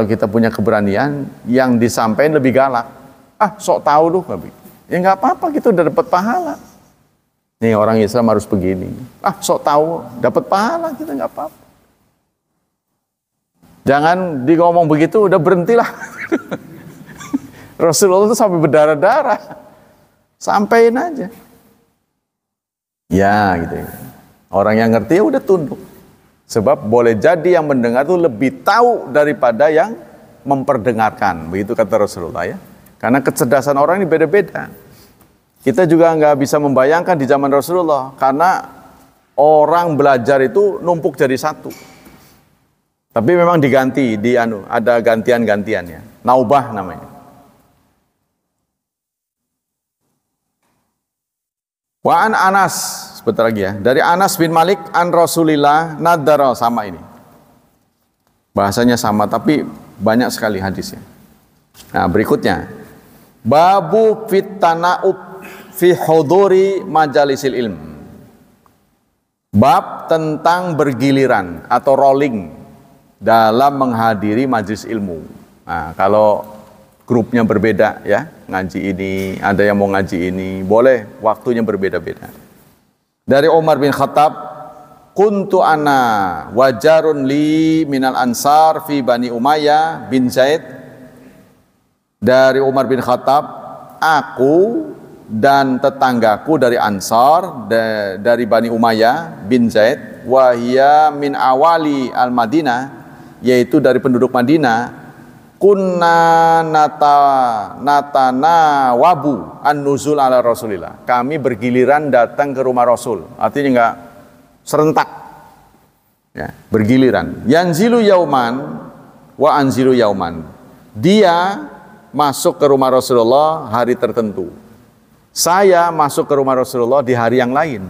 kita punya keberanian, yang disampaikan lebih galak. Sok tahu lu, ya nggak apa-apa, kita udah dapat pahala. Nih orang Islam harus begini. Sok tahu, dapat pahala, kita nggak apa-apa. Jangan ngomong begitu, udah berhentilah. Rasulullah itu sampai berdarah-darah. Sampaiin aja. Ya gitu. Orang yang ngerti ya udah tunduk. Sebab boleh jadi yang mendengar itu lebih tahu daripada yang memperdengarkan. Begitu kata Rasulullah ya. Karena kecerdasan orang ini beda-beda. Kita juga nggak bisa membayangkan di zaman Rasulullah. Karena orang belajar itu numpuk jadi satu. Tapi memang diganti, ada gantian-gantiannya. Naubah namanya. Wa an Anas, sebentar lagi ya. Dari Anas bin Malik an Rasulillah nadara, sama ini. Bahasanya sama tapi banyak sekali hadisnya. Nah, berikutnya. Babu fit tana'ub fi huduri majalisil ilm. Bab tentang bergiliran atau rolling dalam menghadiri majelis ilmu. Nah, kalau grupnya berbeda ya, ngaji ini, ada yang mau ngaji ini, boleh waktunya berbeda-beda. Dari Umar bin Khattab, kuntu ana wajarun li minal ansar fi Bani Umayyah bin Zaid. Dari Umar bin Khattab, aku dan tetanggaku dari Ansar dari Bani Umayyah bin Zaid, wahia min awali al-Madinah, yaitu dari penduduk Madinah, kunna natana wabu an-nuzul ala Rasulillah. Kami bergiliran datang ke rumah Rasul. Artinya enggak serentak. Ya, bergiliran. Yanzilu yauman wa anzilu yauman. Dia masuk ke rumah Rasulullah hari tertentu. Saya masuk ke rumah Rasulullah di hari yang lain.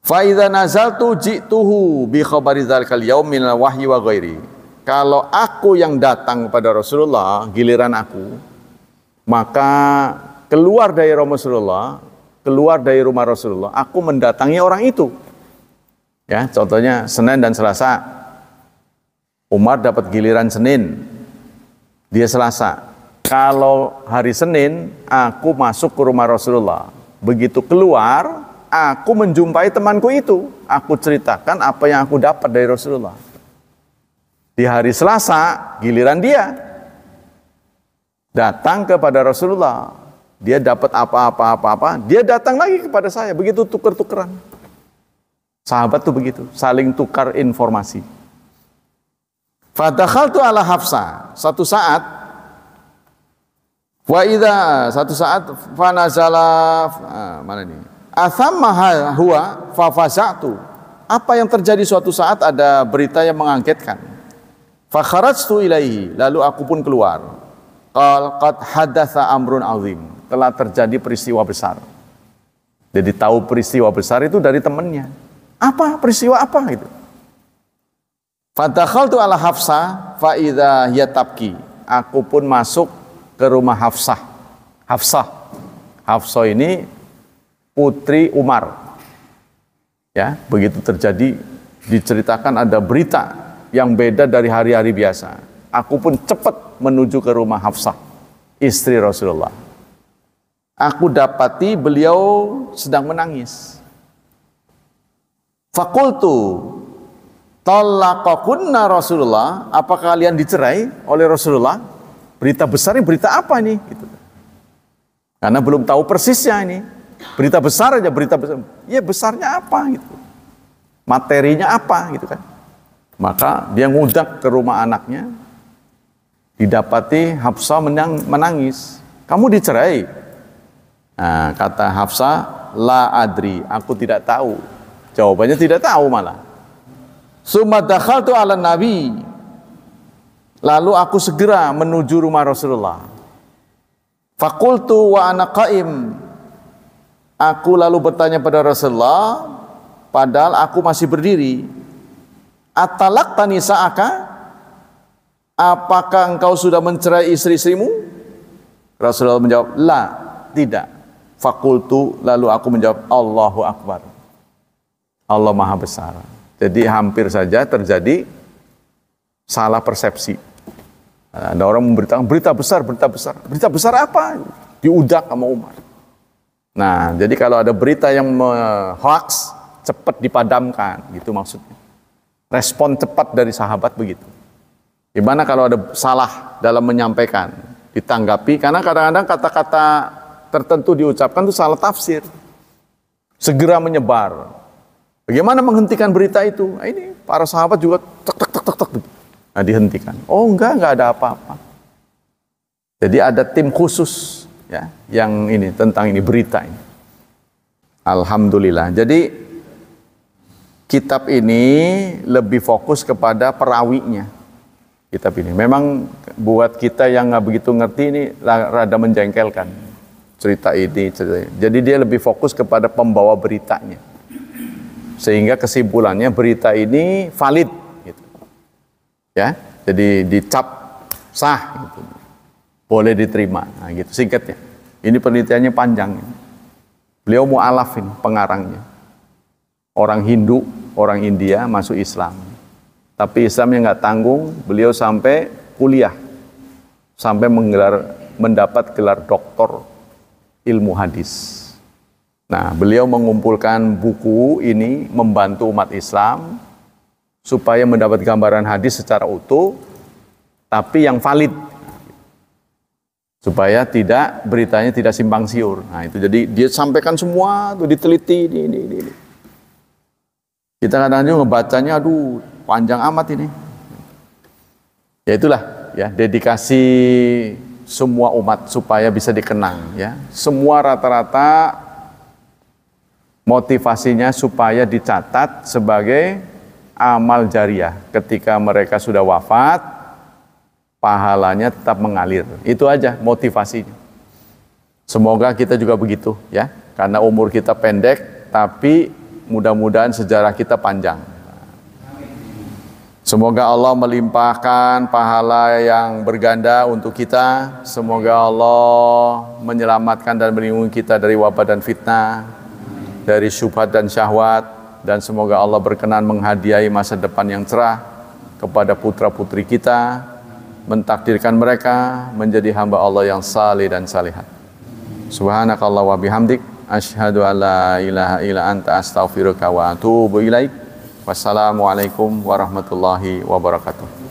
Fa idza nazaltu ji'tuhu bi khabari dzalikal yaum min al-wahyi wa ghairi. Kalau aku yang datang kepada Rasulullah, giliran aku, maka keluar dari rumah Rasulullah, aku mendatangi orang itu. Ya, contohnya Senin dan Selasa. Umar dapat giliran Senin, dia Selasa. Kalau hari Senin, aku masuk ke rumah Rasulullah. Begitu keluar, aku menjumpai temanku itu. Aku ceritakan apa yang aku dapat dari Rasulullah. Di hari Selasa, giliran dia datang kepada Rasulullah. Dia dapat apa-apa, dia datang lagi kepada saya. Begitu tuker-tukeran. Sahabat tuh begitu, saling tukar informasi. Fadakhaltu ala Hafsah. Satu saat fanazala mana ini? Athamma huwa fafaza'tu. Apa yang terjadi suatu saat ada berita yang mengagetkan. Fakharajtu ilaihi, lalu aku pun keluar. Qad hadatsa amrun azim. telah terjadi peristiwa besar. Jadi tahu peristiwa besar itu dari temannya. Apa? Peristiwa apa itu? Fadakhaltu ala Hafsah fa idza hiya tabki. Aku pun masuk ke rumah Hafsah. Hafsah ini putri Umar. Ya, begitu terjadi diceritakan ada berita yang beda dari hari-hari biasa. Aku pun cepat menuju ke rumah Hafsah, istri Rasulullah. Aku dapati beliau sedang menangis. Fakultu talaqakunna Rasulullah, apa kalian dicerai oleh Rasulullah? Berita besar ini berita apa nih? Gitu. Karena belum tahu persisnya ini. Berita besar aja, berita besar. Ya besarnya apa gitu. Materinya apa gitu kan. Maka dia ngudak ke rumah anaknya. Didapati Hafsah menangis. Kamu dicerai? Nah, kata Hafsah, la adri, aku tidak tahu. Jawabannya tidak tahu malah. Summa dakhaltu ala Nabi. Lalu aku segera menuju rumah Rasulullah. Fakultu wa ana qaim. Aku lalu bertanya pada Rasulullah, padahal aku masih berdiri. Atalaqta nisa'aka? Apakah engkau sudah mencerai istri-istrimu? Rasulullah menjawab, la, tidak. Fakultu, lalu aku menjawab, Allahu Akbar. Allah Maha Besar. Jadi hampir saja terjadi salah persepsi. Ada orang memberitakan berita besar. Berita besar apa? Diudak sama Umar. Nah, jadi kalau ada berita yang hoax, cepat dipadamkan, gitu maksudnya. Respon cepat dari sahabat begitu. Gimana kalau ada salah dalam menyampaikan, ditanggapi, karena kadang-kadang kata-kata tertentu diucapkan itu salah tafsir. Segera menyebar. Bagaimana menghentikan berita itu? Nah, ini para sahabat juga tek. Nah, dihentikan. Oh, enggak ada apa-apa. Jadi ada tim khusus ya, yang ini tentang ini berita ini. Alhamdulillah. Jadi kitab ini lebih fokus kepada perawinya. Kitab ini memang buat kita yang nggak begitu ngerti ini rada menjengkelkan cerita ini. Jadi dia lebih fokus kepada pembawa beritanya, sehingga kesimpulannya berita ini valid, gitu. Ya, jadi dicap sah, gitu. Boleh diterima, nah, gitu singkatnya. Ini penelitiannya panjang. Beliau mu'alafin pengarangnya, orang Hindu, orang India masuk Islam. Tapi Islamnya nggak tanggung, beliau sampai kuliah, sampai mendapat gelar doktor ilmu hadis. Nah, beliau mengumpulkan buku ini membantu umat Islam supaya mendapat gambaran hadis secara utuh, tapi yang valid, supaya beritanya tidak simpang siur. Nah, itu jadi dia sampaikan semua, tuh diteliti, ini. Kita kadang-kadang ngebacanya, aduh, panjang amat ini. Ya itulah, ya dedikasi semua umat supaya bisa dikenang, ya. Semua rata-rata motivasinya supaya dicatat sebagai amal jariah. Ketika mereka sudah wafat, pahalanya tetap mengalir. Itu aja motivasinya. Semoga kita juga begitu, ya. Karena umur kita pendek, tapi mudah-mudahan sejarah kita panjang. Semoga Allah melimpahkan pahala yang berganda untuk kita. Semoga Allah menyelamatkan dan melindungi kita dari wabah dan fitnah, dari syubhat dan syahwat, dan semoga Allah berkenan menghadiahi masa depan yang cerah kepada putra-putri kita, mentakdirkan mereka menjadi hamba Allah yang saleh dan salihat. Subhanakallah wa bihamdik, asyhadu an la ilaha illa anta astaghfiruka wa atubu ilaik. Wassalamualaikum warahmatullahi wabarakatuh.